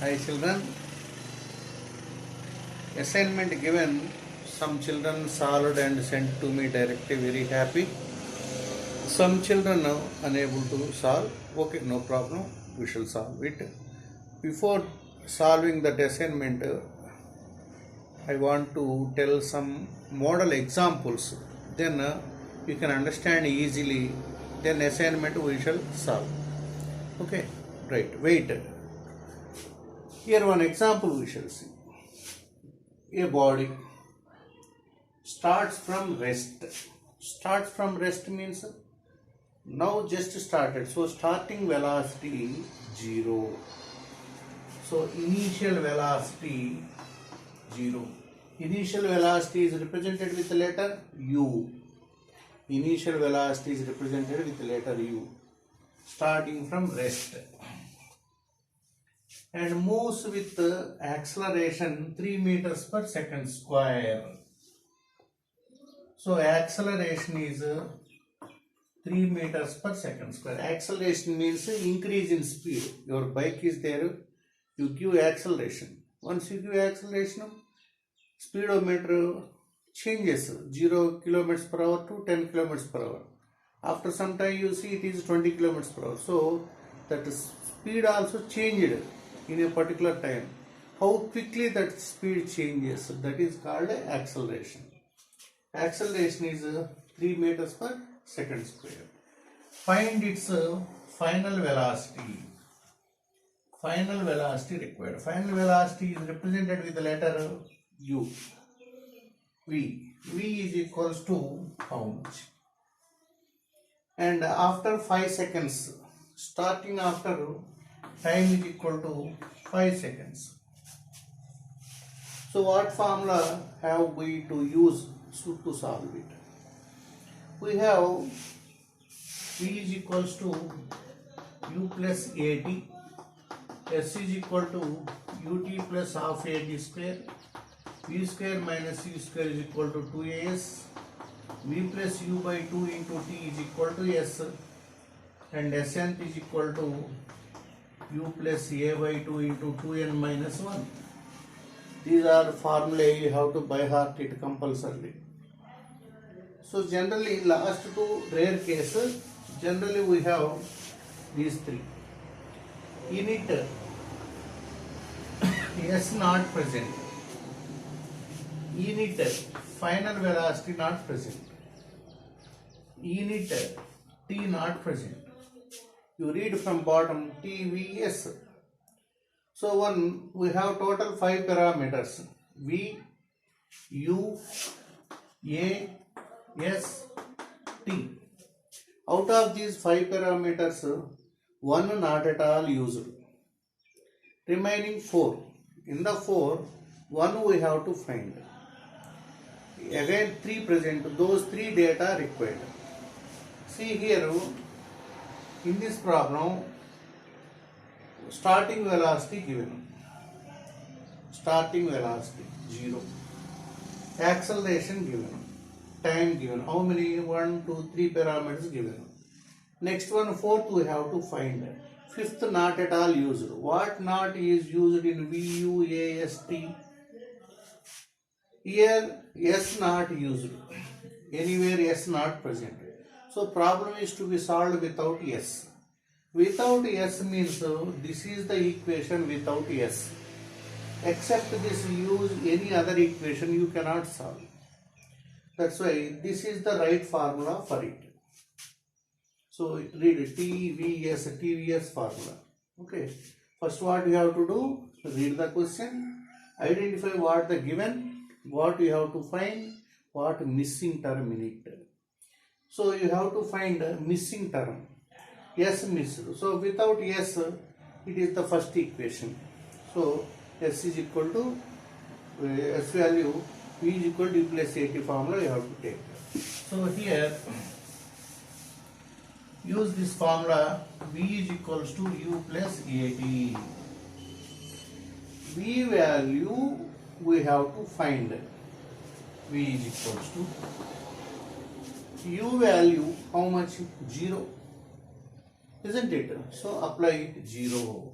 Hi children, assignment given, some children solved and sent to me directly, very happy. Some children are unable to solve, okay, no problem, we shall solve it. Before solving that assignment, I want to tell some model examples, then you can understand easily, then assignment we shall solve. Okay, right, wait. Here one example we shall see. A body starts from rest. Starts from rest means now just started. So starting velocity 0. So initial velocity 0. Initial velocity is represented with the letter U. Initial velocity is represented with the letter U. Starting from rest. And moves with acceleration 3 meters per second square. So acceleration is 3 meters per second square. Acceleration means increase in speed. Your bike is there, you give acceleration. Once you give acceleration, speedometer changes 0 kilometers per hour to 10 kilometers per hour. After some time you see it is 20 kilometers per hour. So that speed also changed in a particular time. How quickly that speed changes, that is called acceleration. Acceleration is 3 meters per second square. Find its final velocity. Final velocity required. Final velocity is represented with the letter U. V. V is equals to how much? And after 5 seconds, starting after time is equal to 5 seconds. So what formula have we to use to solve it? We have V is equals to U plus AT, S is equal to UT plus half AT square, V square minus U square is equal to 2AS, V plus U by 2 into T is equal to S, and Sn is equal to U plus A by 2 into 2n minus 1. These are formulae, you have to by heart it compulsorily. So generally last two rare cases, generally we have these three. In it, S not present. In it, final velocity not present. In it, T not present. You read from bottom TVS. So we have total 5 parameters: V, U, A, S, T. Out of these 5 parameters, one not at all used. Remaining 4. In the 4, one we have to find. Again 3 present. Those 3 data required. See here, in this problem, starting velocity given. Starting velocity 0. Acceleration given. Time given. How many? 1, 2, 3 parameters given. Next one, fourth we have to find. Fifth not at all used. What not is used in VU, AST? Here S not used. Anywhere S not present. So problem is to be solved without S. Without S means this is the equation without S. Except this, use any other equation you cannot solve. That's why this is the right formula for it. So read TVS formula. Okay. First what you have to do, read the question, identify what the given, what you have to find, what missing term in it. So you have to find a missing term. S missed. So without S, it is the first equation. So S is equal to S value, V is equal to U plus AT formula you have to take. So here, use this formula, V is equals to U plus AT. V value we have to find. V is equals to U value, how much? 0. Isn't it? So apply 0.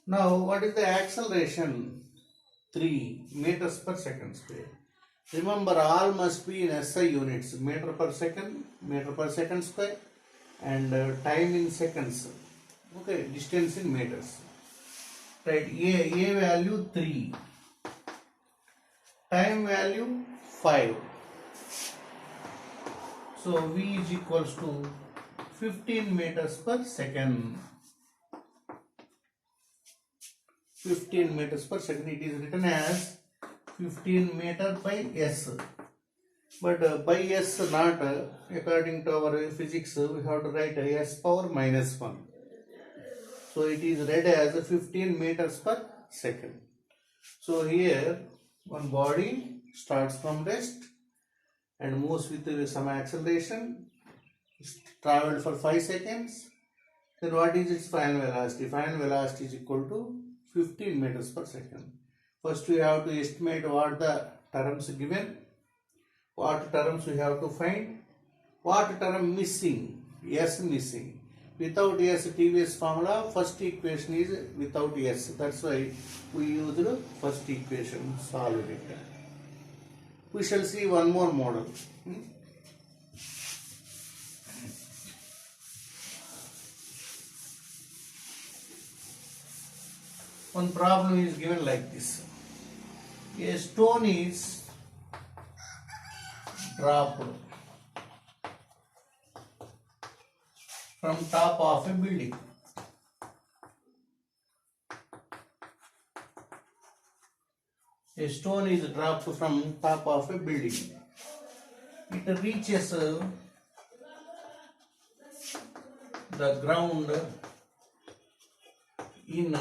Now, what is the acceleration? 3 meters per second square. Remember, all must be in SI units, meter per second square, and time in seconds. Okay, distance in meters. Right, A value 3, time value 5. So V is equals to 15 meters per second. 15 meters per second. It is written as 15 meter by S. But by S not, according to our physics, we have to write S power minus 1. So it is read as 15 meters per second. So here one body starts from rest and moves with some acceleration, traveled for 5 seconds. Then what is its final velocity? Final velocity is equal to 15 meters per second. First we have to estimate what the terms given, what terms we have to find, what term missing, S missing. Without S, TVS formula, first equation is without S. That's why we used first equation, solved it. We shall see one more model. One problem is given like this. A stone is dropped from top of a building. A stone is dropped from top of a building. It reaches the ground in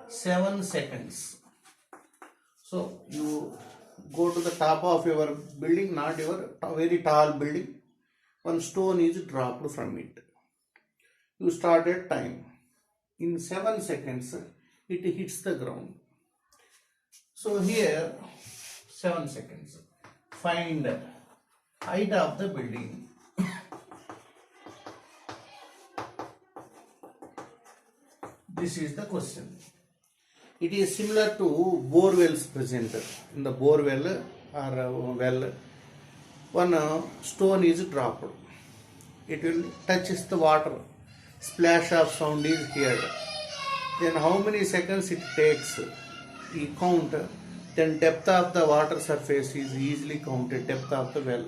7 seconds. So you go to the top of your building, not your very tall building. One stone is dropped from it. You started time. In 7 seconds, it hits the ground. So here, 7 seconds. Find height of the building. This is the question. It is similar to bore wells present. In the bore well or well, one stone is dropped. It will touches the water. Splash of sound is heard. Then how many seconds it takes? You count. Then depth of the water surface is easily counted. Depth of the well,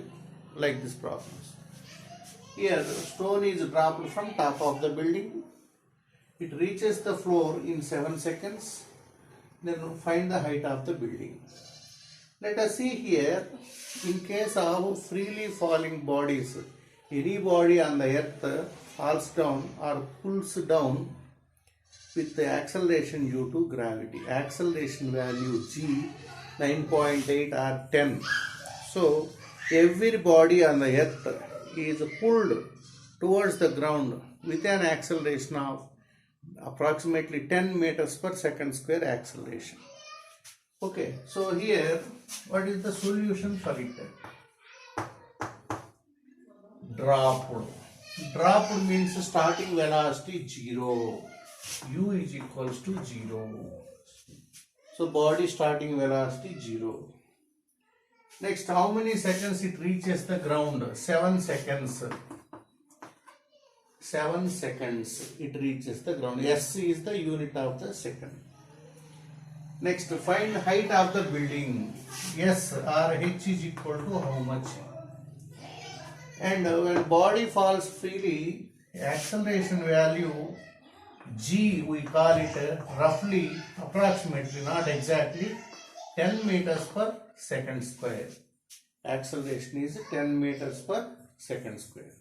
like this problems. Here, the stone is dropped from top of the building. It reaches the floor in 7 seconds. Then find the height of the building. Let us see here, in case of freely falling bodies, any body on the earth falls down or pulls down with the acceleration due to gravity. Acceleration value G 9.8 or 10. So every body on the earth is pulled towards the ground with an acceleration of approximately 10 meters per second square acceleration. Okay, so here what is the solution for it? Dropped. Dropped means starting velocity 0. U is equals to 0. So body starting velocity 0. Next, how many seconds it reaches the ground? 7 seconds. 7 seconds it reaches the ground. S is the unit of the second. Next, find height of the building. S or H is equal to how much? And when body falls freely, acceleration value G, we call it roughly, approximately, not exactly, 10 meters per second square. Acceleration is 10 meters per second square.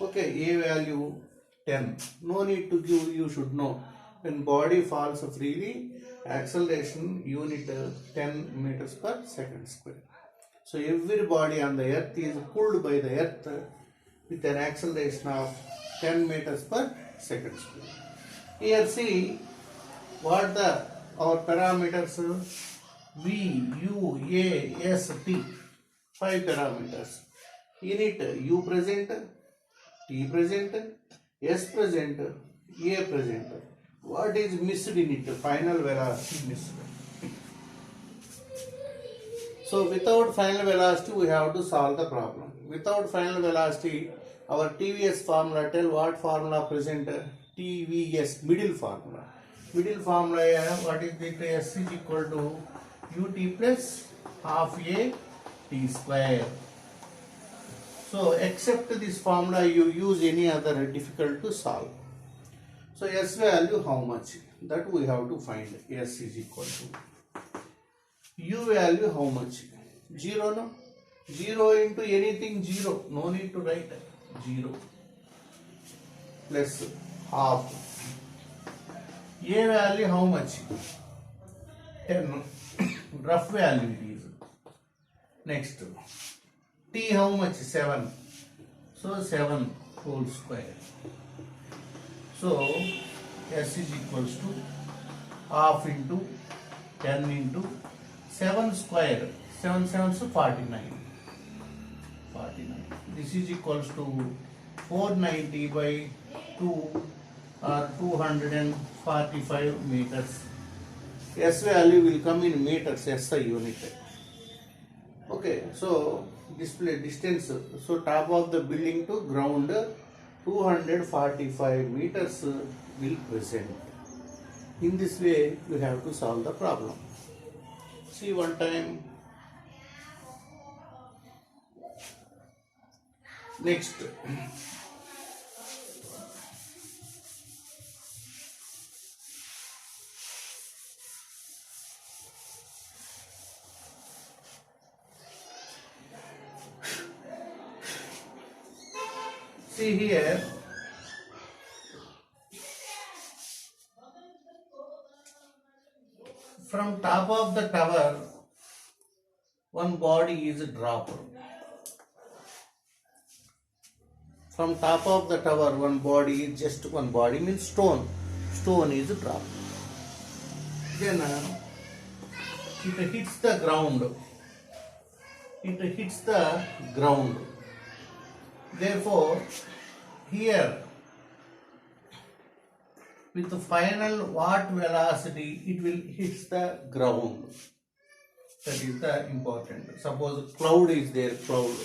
Okay, A value 10. No need to give, you should know. When body falls freely, acceleration unit 10 meters per second square. So every body on the earth is pulled by the earth with an acceleration of 10 meters per second square. Here see what our parameters V, U, A, S, T. 5 parameters. In it U present, T present, S present, A present. What is missed in it? Final velocity missed. So without final velocity, we have to solve the problem. Without final velocity, our TVS formula, tell what formula present? TVS, middle formula. Middle formula, what is it? S is equal to ut plus half a t square. So except this formula, you use any other difficult to solve. So S value how much? That we have to find. S is equal to U value how much? 0 no? 0 into anything 0. No need to write 0 plus half. A value how much? 10. Rough value it is. Next. T how much? 7. So 7 whole square. So S is equals to half into 10 into 7 square. 7 7 so 49. 49. This is equals to 490 by 2 or 245 meters. S value will come in meters, SI unit. Okay, so display distance. So top of the building to ground 245 meters will present. In this way, you have to solve the problem. See one time. Next. See here. From top of the tower, one body is dropped. From top of the tower, one body is just one body means stone. Stone is dropped. Then it hits the ground. It hits the ground. Therefore, here with the final what velocity it will hit the ground. That is the important. Suppose cloud is there, cloud.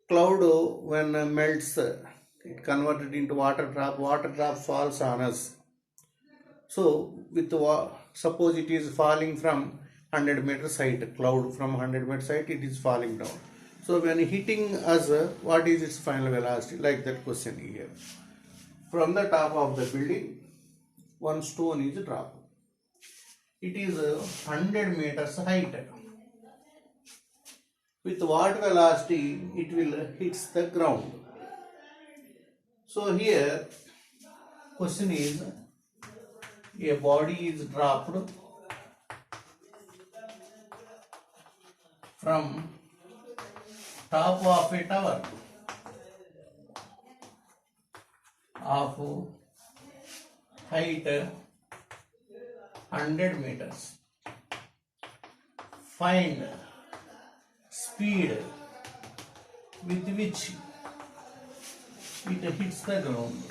Cloud when melts, it converted into water drop falls on us. So with the suppose it is falling from 100 meters height, cloud from 100 meters height it is falling down. So when hitting us, what is its final velocity? Like that question here. From the top of the building, one stone is dropped. It is 100 meters height. With what velocity it will hit the ground? So here, question is, a body is dropped from top of a tower of height 100 meters. Find speed with which it hits the ground.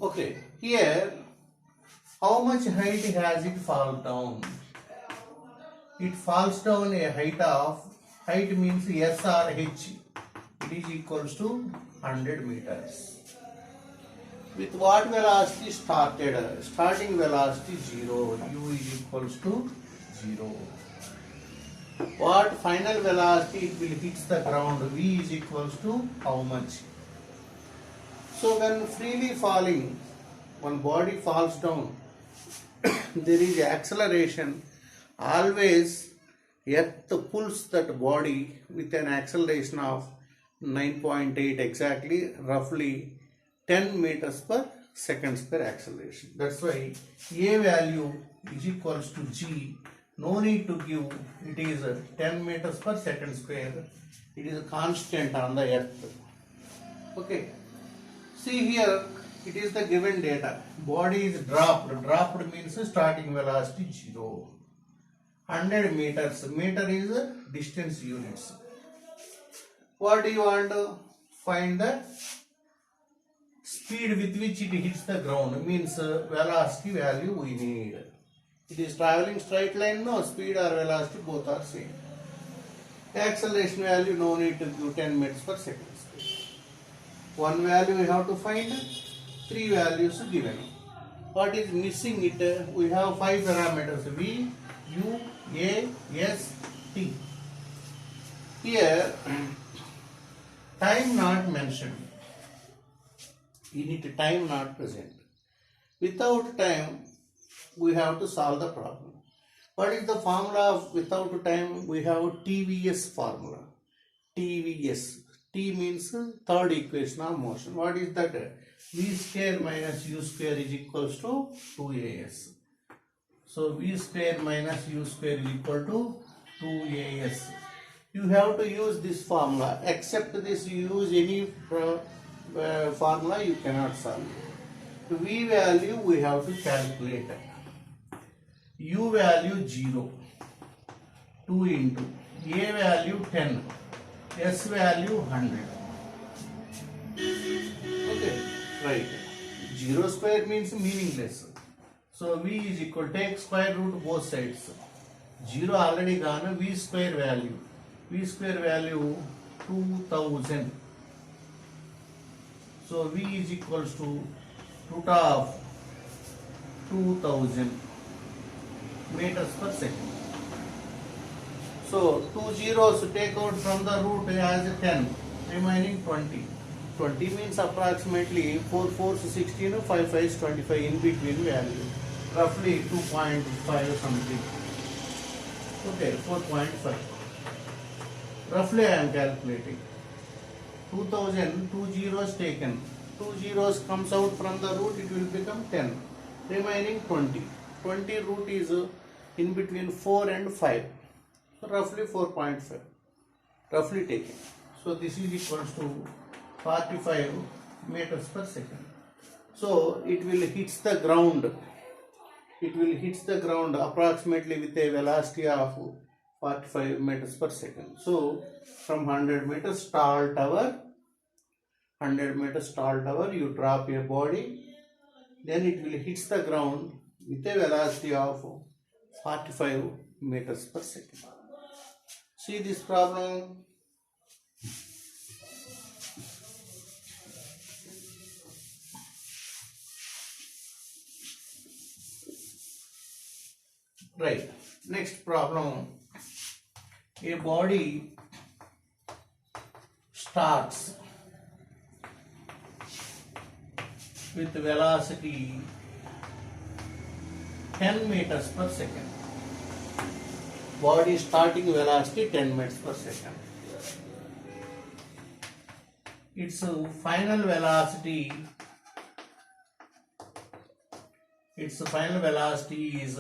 Okay, here how much height has it fall down? It falls down a height means S or H. It is equals to 100 meters. With what velocity started? Starting velocity 0. U is equals to 0. What final velocity it will hit the ground? V is equals to how much? So when freely falling, one body falls down, there is acceleration. Always Earth pulls that body with an acceleration of 9.8 exactly, roughly 10 meters per second square acceleration. That's why A value is equals to G. No need to give, it is 10 meters per second square. It is a constant on the Earth. Okay. See here, It is the given data. Body is dropped. Dropped means starting velocity 0. 100 meters. Meter is distance units. What do you want to find? The speed with which it hits the ground, means velocity value we need. It is traveling straight line, no, speed or velocity both are same. Acceleration value, no need to give 10 meters per second. One value we have to find, three values given. What is missing it? We have 5 parameters, V, U, A, S, T. Here, time not mentioned. Unit time not present. Without time, we have to solve the problem. What is the formula of without time? We have TVS formula. TVS. T means third equation of motion. What is that? V square minus U square is equals to 2AS. So V square minus U square is equal to 2AS. You have to use this formula. Except this, you use any formula, you cannot solve. V value we have to calculate. U value 0, 2 into A value 10, S value 100. Okay, right. 0 square means meaningless. So V is equal, take square root both sides. 0 already gone, V square value. V square value 2000. So V is equals to root of 2000 meters per second. So 2 zeros take out from the root as 10, remaining 20. 20 means approximately 4 4 16, 5 5 25 in between value. Roughly 2.5 something. Okay, 4.5. Roughly I am calculating. 2000, 2 zeros taken. 2 zeros comes out from the root, it will become 10. Remaining 20. 20 root is in between 4 and 5. So roughly 4.5. Roughly taken. So this is equals to 45 meters per second. So it will hit the ground. It will hit the ground approximately with a velocity of 45 meters per second. So from 100 meters tall tower, 100 meters tall tower, you drop a body, then it will hit the ground with a velocity of 45 meters per second. See this problem? Right. Next problem. A body starts with velocity 10 meters per second. Body starting velocity 10 meters per second. Its final velocity is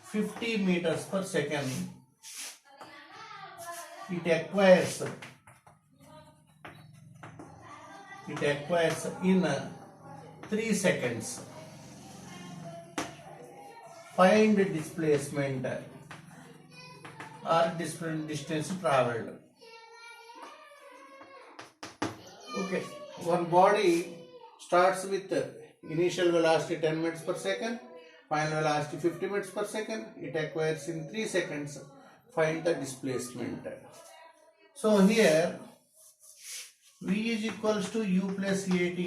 50 meters per second. It acquires in 3 seconds. Find displacement or distance traveled. Okay, one body starts with initial velocity 10 meters per second, final velocity 50 meters per second. It acquires in 3 seconds. Find the displacement. So here V is equals to U plus AT,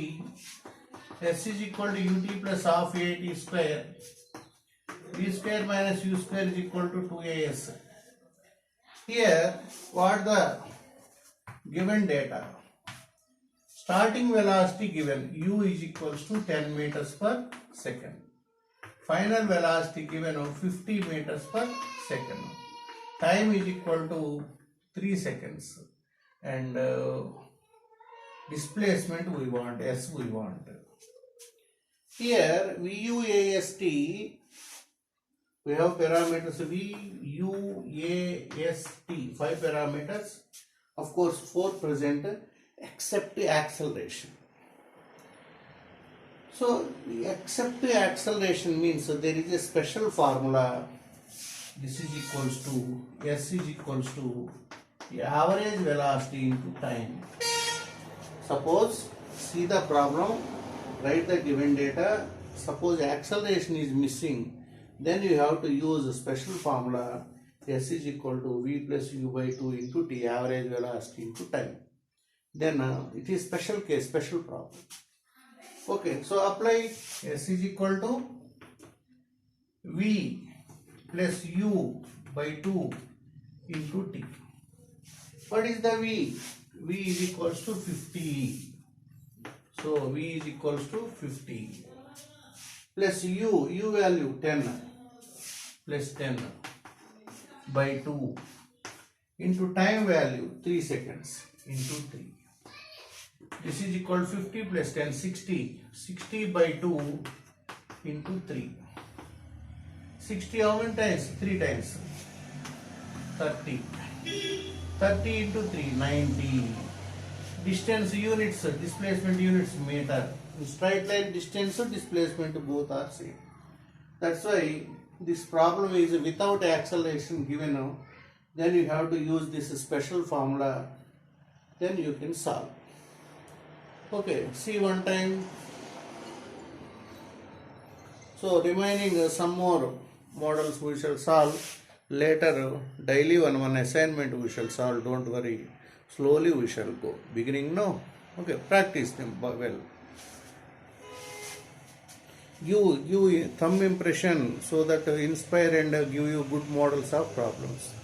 S is equal to UT plus half AT square, V square minus U square is equal to 2AS. Here, what the given data? Starting velocity given, U is equals to 10 meters per second. Final velocity given of 50 meters per second. Time is equal to 3 seconds. And displacement we want, S we want. Here, VUAST, we have parameters VUAST, 5 parameters. Of course, 4 present except the acceleration. So except acceleration means there is a special formula. This is equals to S is equals to the average velocity into time. Suppose, see the problem, write the given data. Suppose acceleration is missing, then you have to use a special formula. S is equal to V plus U by 2 into T, average velocity into time. Then it is special case, special problem. Okay, so apply. S is equal to V plus U by 2 into T. What is the V? V is equals to 50. So V is equals to 50 plus U value 10 plus 10 by 2 into time value 3 seconds into 3. This is equal to 50 plus 10, 60. 60 by 2 into 3. 60 how many times? 3 times. 30. 30 into 3, 90. Distance units, displacement units meter. In straight line distance or displacement both are same. That's why this problem is without acceleration given now. Then you have to use this special formula. Then you can solve. Okay, see one time. So remaining some more models we shall solve. Later, daily one assignment we shall solve. Don't worry. Slowly we shall go. Beginning no. Okay, practice them well. Give thumb impression so that inspire and give you good models of problems.